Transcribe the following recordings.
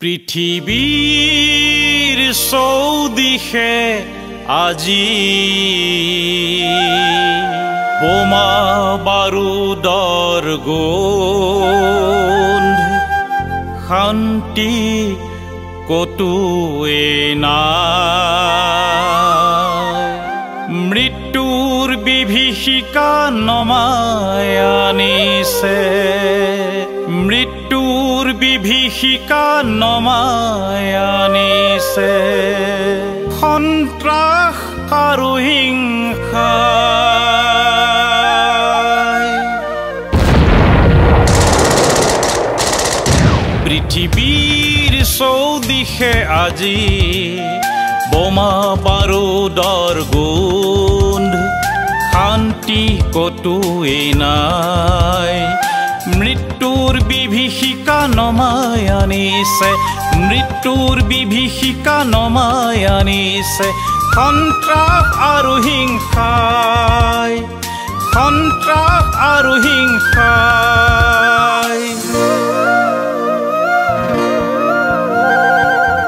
পৃথিবীৰ চৌদিশে আজি বোমা বাৰুদৰ গোন্ধ শান্তি কতোৱে নাই মৃত্যুৰ বিভীষিকা নমাই আনিছে মৃত্যুৰ বিভীষিকা নমাই আনিছে সন্ত্ৰাস আৰু হিংসা পৃথিৱীৰ চৌদিশে আজি বোমা বাৰুদৰ গোন্ধ শান্তি কতোৱে নাই মৃত্যুৰ বিভীষিকা নমাই আনিছে মৃত্যুৰ বিভীষিকা নমাই আনিছে সন্ত্ৰাস আৰু হিংসাই সন্ত্ৰাস আৰু হিংসাই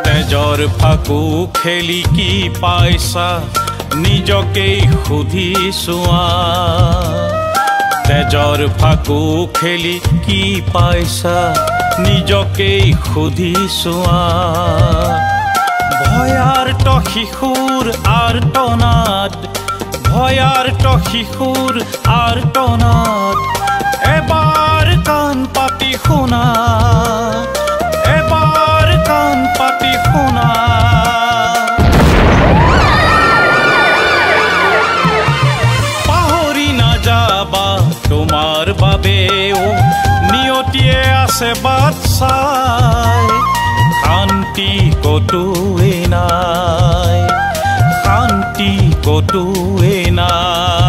তেজৰ ফাকু খেলি কি পাইছা নিজকেই সুধি চোৱা তেজৰ ফাকু খেলি কি পাইছা নিজকেই সুধি চোৱা ভয়াৰ্ত শিশুৰ আৰ্তনাদ ভয়াৰ্ত শিশুৰ আৰ্তনাদ এবাৰ কাণ পাতি শুনা এবাৰ কাণ পাতি শুনা তোমাৰ বাবেও নিয়তিয়ে আছে বাট চাই শান্তি কতোৱে নাই শান্তি কতোৱে নাই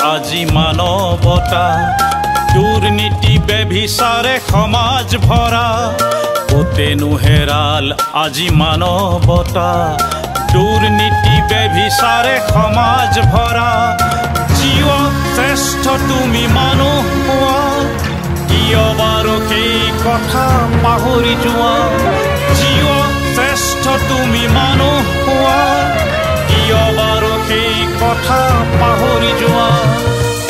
আজি মানৱতা দুৰ্নীতি বেভিচাৰে সমাজ ভৰা কোতেনো হেৰাল আজি মানৱতা দুৰ্নীতি বেভিচাৰে সমাজ ভৰা জীৱ শ্ৰেষ্ঠ তুমি মানুহ হোৱা কিয় বাৰু সেই কথা পাহৰি যোৱা জীৱ শ্ৰেষ্ঠ তুমি মানুহ হোৱা কিয় বাৰু সেই কথা পাহৰি যোৱা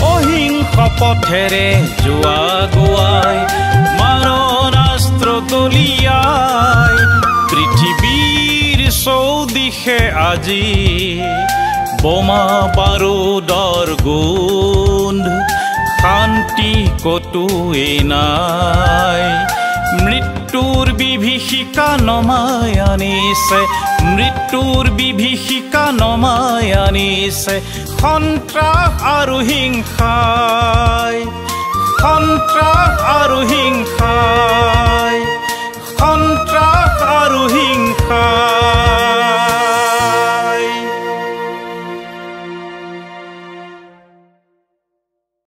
অহিংস পথেৰে যোৱা গোৱাই মাৰণাস্ত্ৰ দলিয়াই পৃথিৱীৰ চৌদিশে আজি বোমা বাৰুদৰ গোন্ধ শান্তি কতোৱে নাই মৃত্যুৰ বিভীষিকা নমাই আনিছে মৃত্যুৰ বিভীষিকা নমাই আনিছে সন্ত্ৰাস আৰু হিংসাই সন্ত্ৰাস আৰু হিংসাই